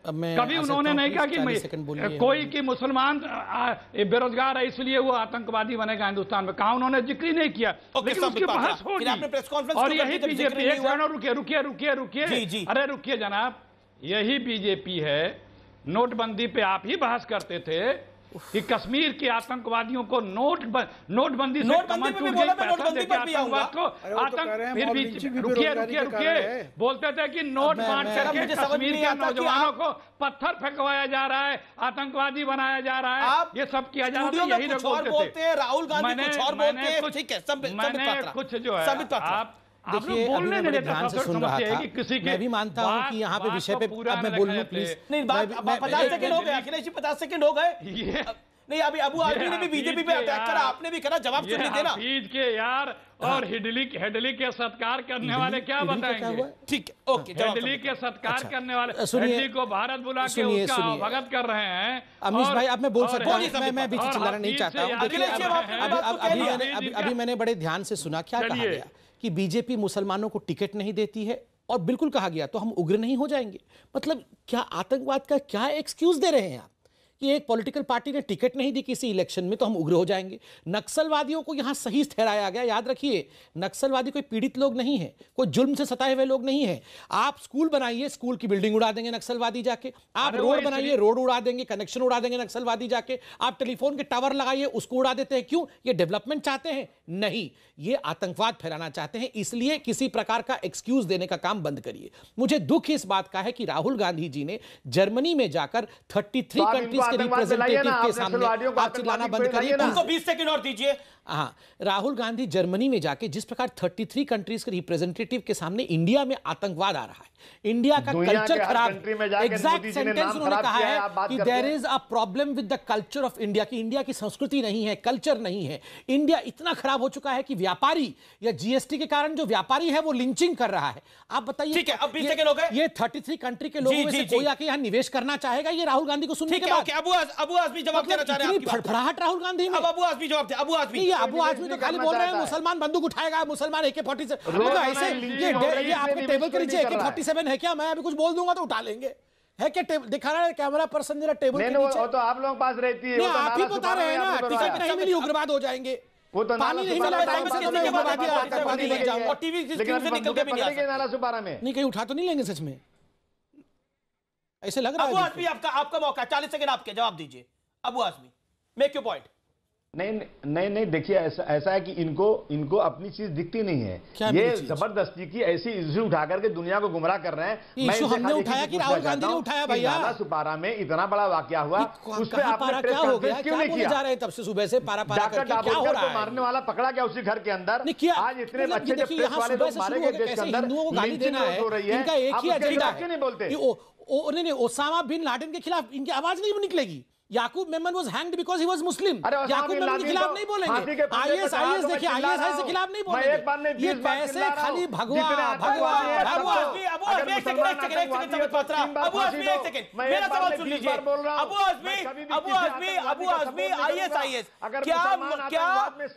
कभी उन्होंने नहीं कहा कि कोई कि मुसलमान बेरोजगार है इसलिए वो आतंकवादी बनेगा हिंदुस्तान में, कहा उन्होंने जिक्र ही नहीं किया। लेकिन उसकी बहस होगी। और यही बीजेपी, एक रुकिए, अरे रुकिए जनाब, यही बीजेपी है। नोटबंदी पे आप ही बहस करते थे कि कश्मीर के आतंकवादियों को नोटबंदी से कमर टूट गई, पैसा देके आतंकवाद को फिर भी रुकिए बोलते थे कि नोट बांट करके कश्मीर के नौजवानों को पत्थर फेंकवाया जा रहा है, आतंकवादी बनाया जा रहा है, ये सब किया जा रहा है। यही लोग बोलते थे। राहुल गांधी कुछ और बोलते हैं, ठीक है, मैंने कुछ जो है देखिए अभी मैं बड़े ध्यान से सुन रहा था, मैं भी मानता हूं कि यहाँ पे विषय पे अब मैं बोल लूं प्लीज। नहीं, 50 सेकंड हो गए अखिलेश जी, 50 सेकंड हो गए। नहीं, अभी अबू आजमी ने भी बीजेपी पे अटैक करा, आपने भी करा, जवाब सुन देना। हफीज के यार और हेडली के सत्कार करने वाले क्या बताएंगे? ठीक है, ओके। हेडली के सत्कार करने वाले हेडली को भारत बुला के उसका अवगत कर रहे हैं। अमीश भाई अब मैं बोल सकता हूँ, मैं बीच चिल्लाना नहीं चाहता हूँ। अभी मैंने बड़े ध्यान से सुना, क्या कहा गया कि बीजेपी मुसलमानों को टिकट नहीं देती है, और बिल्कुल कहा गया तो हम उग्र नहीं हो जाएंगे। मतलब क्या आतंकवाद का क्या एक्सक्यूज दे रहे हैं आप कि एक पॉलिटिकल पार्टी ने टिकट नहीं दी किसी इलेक्शन में तो हम उग्र हो जाएंगे? नक्सलवादियों को यहां सही ठहराया गया। याद रखिए, नक्सलवादी कोई पीड़ित लोग नहीं है, कोई जुल्म से सताए हुए लोग नहीं है। आप स्कूल बनाइए, स्कूल की बिल्डिंग उड़ा देंगे नक्सलवादी जाके। आप रोड बनाइए, रोड उड़ा देंगे, कनेक्शन उड़ा देंगे नक्सलवादी जाके। आप टेलीफोन के टावर लगाइए, उसको उड़ा देते हैं। क्यों? ये डेवलपमेंट चाहते हैं? नहीं, ये आतंकवाद फैलाना चाहते हैं। इसलिए किसी प्रकार का एक्सक्यूज देने का काम बंद करिए। मुझे दुख इस बात का है कि राहुल गांधी जी ने जर्मनी में जाकर 33 कंट्रीज के रिप्रेजेंटेटिव के सामने आप चिल्लाना बंद करिए। उनको 20 सेकंड और दीजिए। हाँ, राहुल गांधी जर्मनी में जाके जिस प्रकार 33 कंट्रीज के रिप्रेजेंटेटिव के सामने इंडिया में आतंकवाद आ रहा है, इंडिया का कल्चर खराब, एग्जैक्ट सेंटेंस उन्होंने कहा है कि there is a problem with the culture of India, कि इंडिया की संस्कृति नहीं है, कल्चर नहीं है। इंडिया इतना खराब हो चुका है कि व्यापारी या जीएसटी के कारण जो व्यापारी है वो लिंचिंग कर रहा है। आप बताइए, ठीक है, अब 20 सेकंड हो गए। ये 33 कंट्री के लोगों में से कोई आके यहाँ निवेश करना चाहेगा? ये राहुल गांधी को सुनने के बाद अबू आजमी जवाब देना चाह रहे हैं। फड़फड़ाहट राहुल गांधी में। अब अबू आजमी जवाब दे। अबू आजमी तो खाली बोल रहे हैं मुसलमान बंदूक उठाएगा, मुसलमान AK-47 ऐसे। ये आपके टेबल के नीचे AK-47 है क्या? मैं अभी कुछ बोल दूंगा तो उठा लेंगे। है क्या? दिखा रहा है कैमरा पर्सन जरा टेबल के नीचे। तो आप लोग पास रहती है, आप ही बता रहे हैं ना, टिकट नहीं मिली उग्रवाद हो जाएंगे। वो तो पानी नहीं मिला आतंकवादी बन जाऊंगा और टीवी स्क्रीन से निकल के भी नहीं आ सकते। नाला सुपारा में नहीं, कहीं उठा तो नहीं लेंगे सच में, ऐसे लग रहा है। अबू आजमी आपका मौका, 40 सेकंड आपके, जवाब दीजिए Abu Azmi, make your point. नहीं देखिए, ऐसा है कि इनको अपनी चीज दिखती नहीं है। ये जबरदस्ती की ऐसी इश्यू उठा करके दुनिया को गुमराह कर रहे हैं। इश्यू हमने उठाया कि राहुल गांधी ने उठाया भैया? नाला सुपारा में इतना बड़ा वाकया हुआ, उस पर आपने प्रेस कॉन्फ्रेंस क्यों नहीं किया? जा रहे हैं तब से सुबह से पारा डॉक्टर डाबोरकर को मारने वाला पकड़ा गया उसी घर के अंदर। आज इतने अच्छे प्रेस वाले लोग मारे गए देश के अंदर, हिंदुओं को गाली देना है, इनका एक ही एजेंडा है। नहीं बोलते नहीं, ओसामा बिन लादेन के खिलाफ इनकी आवाज नहीं निकलेगी। याकूब Memon was hanged because he was Muslim। याकूब मेमन के खिलाफ नहीं बोलेंगे। ISIS देखिए, ISIS के खिलाफ नहीं बोलेंगे। ये कैसे खाली भगवा मेरा सवाल सुन लीजिए। अबू आजमी ISIS क्या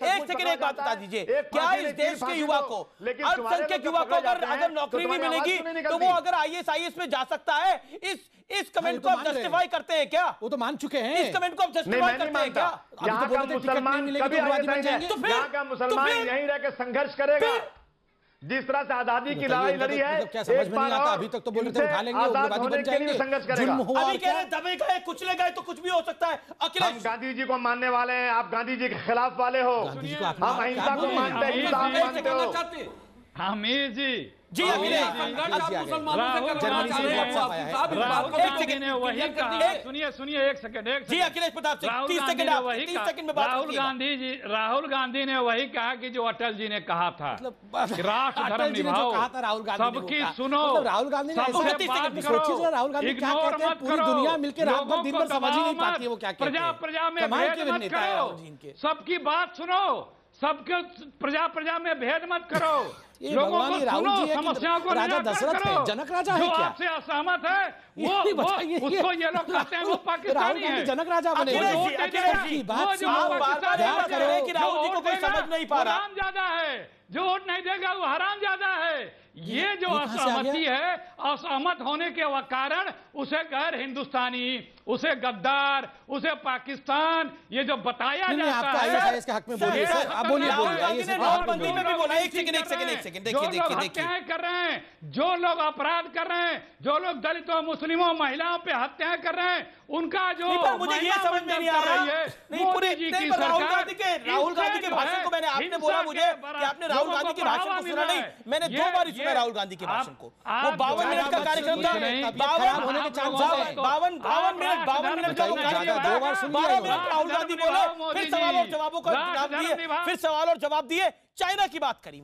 एक सेकंड एक बात बता दीजिए, क्या इस देश के युवा को, अल्पसंख्यक युवा को अगर नौकरी नहीं मिलेगी तो वो अगर ISIS में जा सकता है? इस कमेंट को आप जस्टिफाई करते हैं क्या? वो तो मान चुके हैं। इस कमेंट को आप जस्टिफाई करते हैं क्या? यहाँ का मुसलमान कभी यहाँ का मुसलमान यहीं रह के संघर्ष करेगा। जिस तरह से आजादी की लड़ाई लड़ी है, क्या समझ में नहीं आता? अभी तक तो बोल रहे थे उठा लेंगे, उग्रवादी बन जाएंगे, संघर्ष करेगा। अभी कह रहे दबे गए, कुचले गए तो कुछ भी हो सकता है। हम गांधी जी को मानने वाले हैं, आप गांधी जी के खिलाफ वाले हो। हम अहिंसा को मानते हैं, हिंसा मानते हो। हमीर जी अखिलेश सुनिए एक सेकंड जी अखिलेश प्रताप सिंह 30 सेकंड में बात। राहुल गांधी ने वही कहा कि जो अटल जी ने कहा था कि राष्ट्र धर्म निभाओ, सबकी सुनो, राहुल गांधी ने राहुल गांधी क्या कहते हैं, पूरी दुनिया मिलकर रात भर दिन भर समझ ही नहीं पाती है वो क्या कहते हैं। प्रजा में भेद मत करो, सबकी बात सुनो, सबके प्रजा में भेद मत करो, लोगों को सुनो, समस्याओं को निराकरण करो। जनक राजा है जो क्या? आपसे असहमत है उसको ये लोग कहते हैं वो पाकिस्तानी है। जनक राजा बने कि राहुल जी को कोई समझ नहीं पा रहा, हराम ज्यादा है, जो वोट नहीं देगा वो हराम ज्यादा है। ये जो असहमति है, असहमत होने के कारण उसे गैर हिंदुस्तानी, उसे गद्दार, उसे पाकिस्तान, ये जो बताया जाता है इसके हक में बोलिए सर, आप बोलिए। नोटबंदी में भी बोला, एक सेकंड देखिए कर रहे हैं, जो लोग अपराध कर रहे हैं, जो लोग दलितों, मुस्लिमों, महिलाओं पे हत्याएं कर रहे हैं, उनका जो मुझे ये समझ में नहीं आ रहा है। मोदी जी की सरकार, राहुल गांधी के भाषण को मैंने, आपने बोला मुझे कि आपने राहुल गांधी के भाषण को सुना नहीं, मैंने 2 बार सुना राहुल गांधी के भाषण को। वो 52 मिनट का कार्यक्रम था, 52 मिनट का वो कार्यक्रम था, 12 मिनट राहुल गांधी बोले, फिर सवाल और जवाबों को जवाब दिए, फिर सवाल और जवाब दिए, चाइना की बात करी,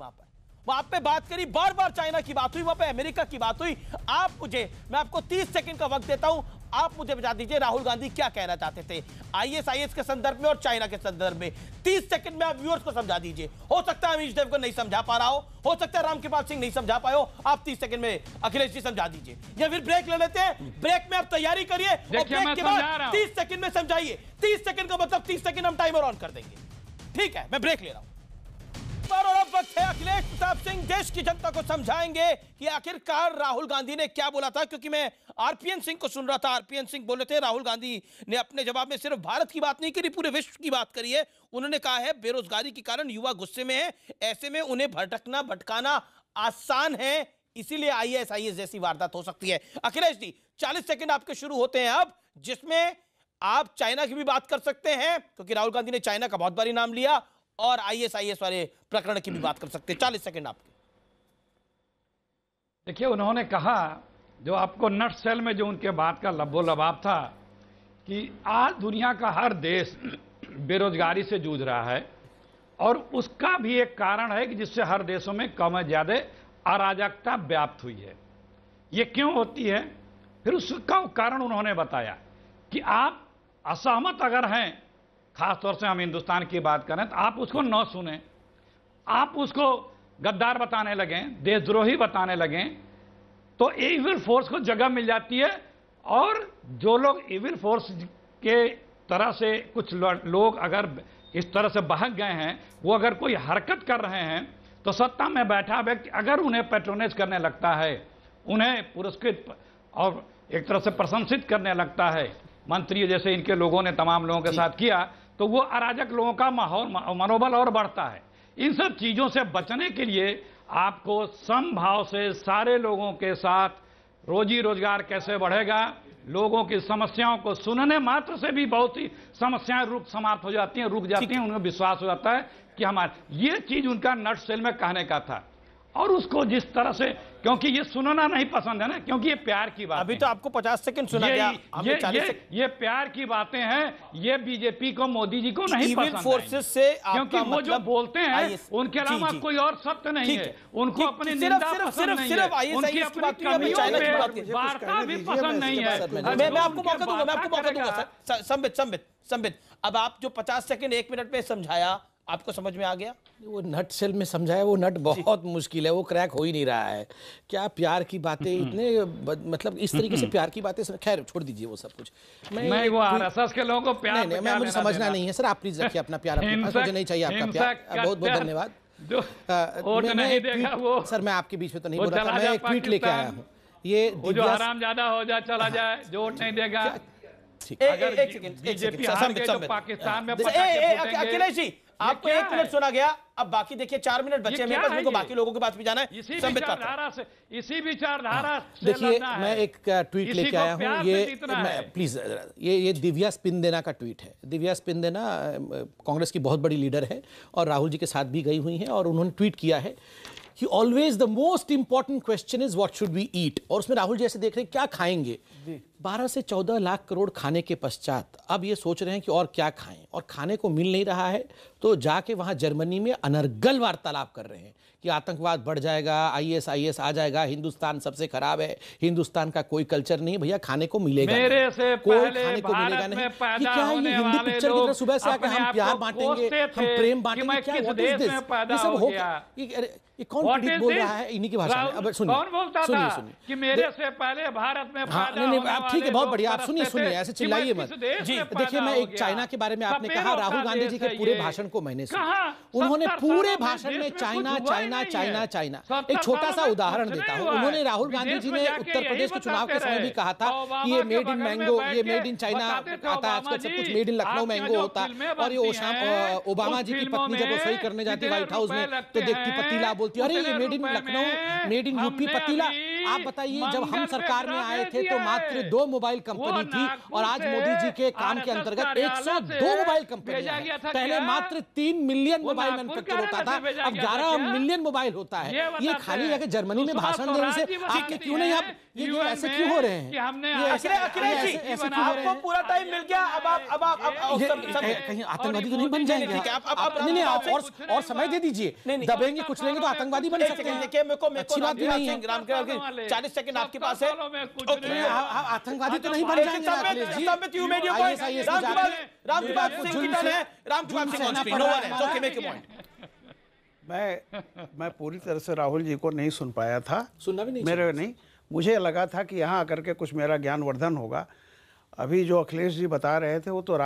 वहां पे बात करी, बार बार चाइना की बात हुई, वहां पे अमेरिका की बात हुई। मैं आपको 30 सेकंड का वक्त देता हूं, आप मुझे बता दीजिए राहुल गांधी क्या कहना चाहते थे ISIS के संदर्भ में और चाइना के संदर्भ में। 30 सेकंड में आप व्यूअर्स को समझा दीजिए। हो सकता है अमीश देव को नहीं समझा पा रहा हो सकता है रामकृपाल सिंह नहीं समझा पाए हो, आप 30 सेकंड में अखिलेश जी समझा दीजिए, या फिर ब्रेक ले लेते हैं, ब्रेक में आप तैयारी करिए और ब्रेक के बाद 30 सेकंड में समझाइए। 30 सेकंड का मतलब 30 सेकंड हम टाइमर ऑन कर देंगे, ठीक है? मैं ब्रेक ले रहा हूं और अब वक्त है अखिलेश प्रताप सिंह देश की जनता को समझाएंगे कि आखिरकार राहुल गांधी ने क्या बोला था, क्योंकि मैं आरपीएन सिंह को सुन रहा था। आरपीएन सिंह बोले थे राहुल गांधी ने अपने जवाब में सिर्फ भारत की बात नहीं करी, पूरे विश्व की बात करी है। उन्होंने कहा है बेरोजगारी के कारण युवा गुस्से में है, ऐसे में उन्हें भटकाना आसान है, इसीलिए ISIS जैसी वारदात हो सकती है। अखिलेश जी 40 सेकंड आपके शुरू होते हैं अब, जिसमें आप चाइना की भी बात कर सकते हैं क्योंकि राहुल गांधी ने चाइना का बहुत बारी नाम लिया, और ISIS वाले प्रकरण की भी बात कर सकते हैं। 40 सेकंड आपके। देखिए, उन्होंने कहा, जो आपको नट सेल में जो उनके बात का लबो लबाब था, कि आज दुनिया का हर देश बेरोजगारी से जूझ रहा है, और उसका भी एक कारण है कि जिससे हर देशों में कम ज्यादा अराजकता व्याप्त हुई है। ये क्यों होती है? फिर उसका कारण उन्होंने बताया कि आप असहमत अगर हैं, खासतौर से हम हिंदुस्तान की बात करें, तो आप उसको न सुने, आप उसको गद्दार बताने लगें, देशद्रोही बताने लगें, तो इविल फोर्स को जगह मिल जाती है। और जो लोग इविल फोर्स के तरह से कुछ लोग अगर इस तरह से बहक गए हैं, वो अगर कोई हरकत कर रहे हैं, तो सत्ता में बैठा व्यक्ति अगर उन्हें पैट्रोनेज करने लगता है, उन्हें पुरस्कृत और एक तरह से प्रशंसित करने लगता है, मंत्री जैसे इनके लोगों ने तमाम लोगों के साथ किया, तो वो अराजक लोगों का माहौल मनोबल और बढ़ता है। इन सब चीजों से बचने के लिए आपको समभाव से सारे लोगों के साथ रोजी रोजगार कैसे बढ़ेगा, लोगों की समस्याओं को सुनने मात्र से भी बहुत सी समस्याएं समाप्त हो जाती हैं, रुक जाती हैं, उनमें विश्वास हो जाता है कि हमारे ये चीज उनका नट सेल में कहने का था। और उसको जिस तरह से, क्योंकि ये सुनना नहीं पसंद है ना, क्योंकि ये प्यार की बात। अभी तो आपको 50 सेकंड सुना गया, हमें 40 सेकंड। ये प्यार की बातें हैं, ये बीजेपी को, मोदी जी को नहीं पसंद फोर्सेस से, क्योंकि वो जो बोलते हैं उनके अलावा कोई और सत्य नहीं है, उनको अपनी निंदा पसंद नहीं है, उनकी अपनी कमियों पे वार्ता भी पसंद नहीं है। मैं आपको मौका दूंगा, मैं आपको मौका दूंगा। संबित, अब आप जो 50 सेकंड 1 मिनट में समझाया, आपको समझ में आ गया? वो नट सेल में समझाया, वो नट बहुत मुश्किल है, वो क्रैक हो ही नहीं रहा है। क्या प्यार की बातें इतने मतलब इस तरीके से प्यार की बातें, खैर छोड़ दीजिए वो सब कुछ। मैं वो आरएसएस के लोगों को प्यार नहीं, मुझे समझना नहीं है सर, आप प्लीज रखिए अपना प्यार अपने पास, मुझे नहीं चाहिए आपका प्यार। बहुत बहुत धन्यवाद। सर मैं आपके बीच में तो नहीं बोल रहा था, मैं एक ट्वीट लेके आया हूँ। ये जो हरामजादा हो जाए चला जाए, जो वोट नहीं देगा। अगर बीजेपी हार गई तो पाकिस्तान में अखिलेश जी आपको 1 मिनट सुना गया, अब बाकी देखिए 4 मिनट बचे हैं मेरे पास, मुझे बाकी लोगों के पास भी जाना है। इसी विचारधारा से देखिए मैं एक ट्वीट लेके आया हूँ, ये प्लीज ये दिव्या स्पिंदेना का ट्वीट है। दिव्या स्पिंदेना कांग्रेस की बहुत बड़ी लीडर है और राहुल जी के साथ भी गई हुई हैं, और उन्होंने ट्वीट किया है कि always the most important question is what should we eat, और उसमें राहुल जी ऐसे देख रहे हैं क्या खाएंगे। 12 से 14 लाख करोड़ खाने के पश्चात अब ये सोच रहे हैं कि और क्या खाएं, और खाने को मिल नहीं रहा है, तो जाके वहां जर्मनी में अनर्गल वार्तालाप कर रहे हैं कि आतंकवाद बढ़ जाएगा, IS आ जाएगा, हिंदुस्तान सबसे खराब है, हिंदुस्तान का कोई कल्चर नहीं, भैया खाने को मिलेगा, मेरे से कोई पहले खाने को मिलेगा नहीं। पैदा क्या होने ये हिंदी वाले पिक्चर की तरह सुबह से आकर अपने हम आप प्यार को बांटेंगे, कोसते हम थे प्रेम कि बांटेंगे, मैं क्या किस व्हाट देश इज दिस? में पैदा ये सब हो हो गया। ये कौन पीड़ित बोल रहा है इन्हीं की भाषा में? अब सुनिए, कौन बोलता था कि मेरे से पहले भारत में पैदा होने वाले आप ठीक है, बहुत बढ़िया, आप सुनिए लोग ऐसे चिल्लाइए मत। जी देखिए मैं एक चाइना के बारे में आपने कहा, राहुल गांधी जी के पूरे भाषण को मैंने सुना, उन्होंने पूरे भाषण में चाइना चाइना चाइना चाइना। एक छोटा सा उदाहरण देता हूँ, उन्होंने राहुल गांधी जी ने उत्तर प्रदेश के चुनाव के समय भी कहा था कि ये मेड इन मैंगो, ये मेड इन चाइना आता है आजकल, सब कुछ मेड इन लखनऊ मैंगो होता है। और ये ओबामा जी की पत्नी जब रसोई करने जाती है व्हाइट हाउस में, तो देखती पतीला बोलती है, अरे ये made in Lucknow, made in UP पतीला। आप बताइए जब हम सरकार में आए थे तो मात्र 2 मोबाइल कंपनी थी, और आज मोदी जी के काम के अंतर्गत 102 मोबाइल कंपनियां हैं। पहले मात्र 3 मिलियन मोबाइल मैन्युफैक्चर होता था, अब 11 मिलियन मोबाइल होता है। ये खाली जाके जर्मनी में भाषण देने से आपके क्यों नहीं, आप ये ऐसे क्यों हो रहे हैं? आपको पूरा टाइम मिल गया, अब कहीं आतंकवादी तो नहीं बन जाएंगे? नहीं, और समय दे दीजिए, दबेंगे कुछ लेंगे तो आतंकवादी बन सकते हैं। अच्छी बात भी नहीं है। 40 सेकंड आपके पास है, आतंकवादी तो नहीं बन जाएंगे। मैं पूरी तरह से राहुल जी को नहीं सुन पाया था, सुनना भी नहीं, मेरे नहीं, मुझे लगा था कि यहाँ आकर के कुछ मेरा ज्ञानवर्धन होगा। अभी जो अखिलेश जी बता रहे थे वो तो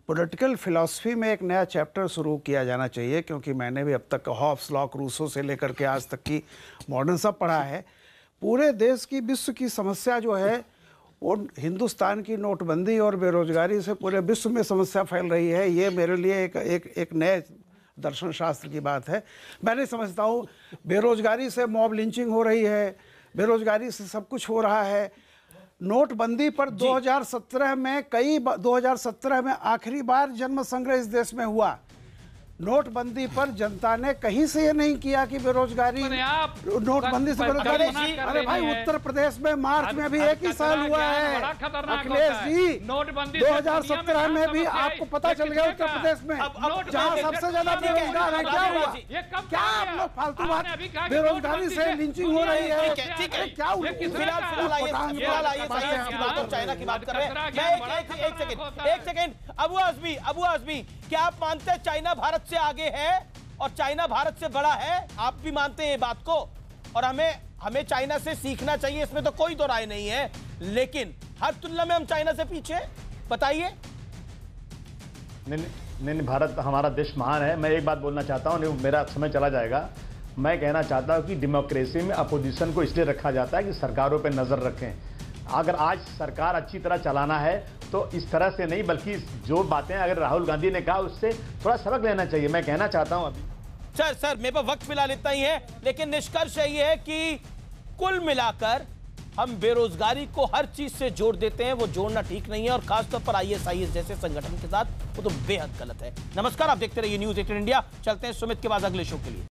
पॉलिटिकल फिलॉसफी में एक नया चैप्टर शुरू किया जाना चाहिए, क्योंकि मैंने भी अब तक हॉब्स, लॉक, रूसो से लेकर के आज तक की मॉडर्न सब पढ़ा है। पूरे देश की, विश्व की समस्या जो है वो हिंदुस्तान की नोटबंदी और बेरोजगारी से पूरे विश्व में समस्या फैल रही है। ये मेरे लिए एक नए दर्शन शास्त्र की बात है। मैं नहीं समझता हूँ बेरोजगारी से मॉब लिंचिंग हो रही है, बेरोजगारी से सब कुछ हो रहा है। नोटबंदी पर 2017 में 2017 में आखिरी बार जन्म संग्रह इस देश में हुआ। नोटबंदी पर जनता ने कहीं से ये नहीं किया कि बेरोजगारी, नोटबंदी से बेरोजगारी। अरे भाई उत्तर प्रदेश में मार्च में भी एक ही साल हुआ है अखिलेश जी, 2017 में भी आपको पता चल गया उत्तर प्रदेश में जहाँ सबसे ज्यादा बेरोजगार है। क्या हुआ? क्या आप लोग फालतू बात, बेरोजगारी से लिंचिंग हो रही है, क्या चाइना की बात कर रहे हैं। एक सेकेंड अबू आजमी, क्या आप मानते हैं चाइना भारत से आगे है और चाइना भारत से बड़ा है? आप भी मानते हैं ये बात को, और हमें चाइना से सीखना चाहिए, इसमें तो कोई दो राय नहीं है, लेकिन हर तुलना में हम चाइना से पीछे? बताइए। नहीं, भारत हमारा देश महान है। मैं एक बात बोलना चाहता हूं, नहीं मेरा समय चला जाएगा। मैं कहना चाहता हूं कि डेमोक्रेसी में अपोजिशन को इसलिए रखा जाता है कि सरकारों पर नजर रखें। अगर आज सरकार अच्छी तरह चलाना है तो इस तरह से नहीं, बल्कि जो बातें अगर राहुल गांधी ने कहा उससे थोड़ा सबक लेना चाहिए। मैं कहना चाहता हूं अभी सर मेरे पास वक्त फिलहाल इतना ही है, लेकिन निष्कर्ष ये है कि कुल मिलाकर हम बेरोजगारी को हर चीज से जोड़ देते हैं, वो जोड़ना ठीक नहीं है, और खासतौर पर ISIS जैसे संगठन के साथ वो तो बेहद गलत है। नमस्कार, आप देखते रहिए न्यूज़ 18 इंडिया। चलते हैं सुमित के बाद अगले शो के लिए।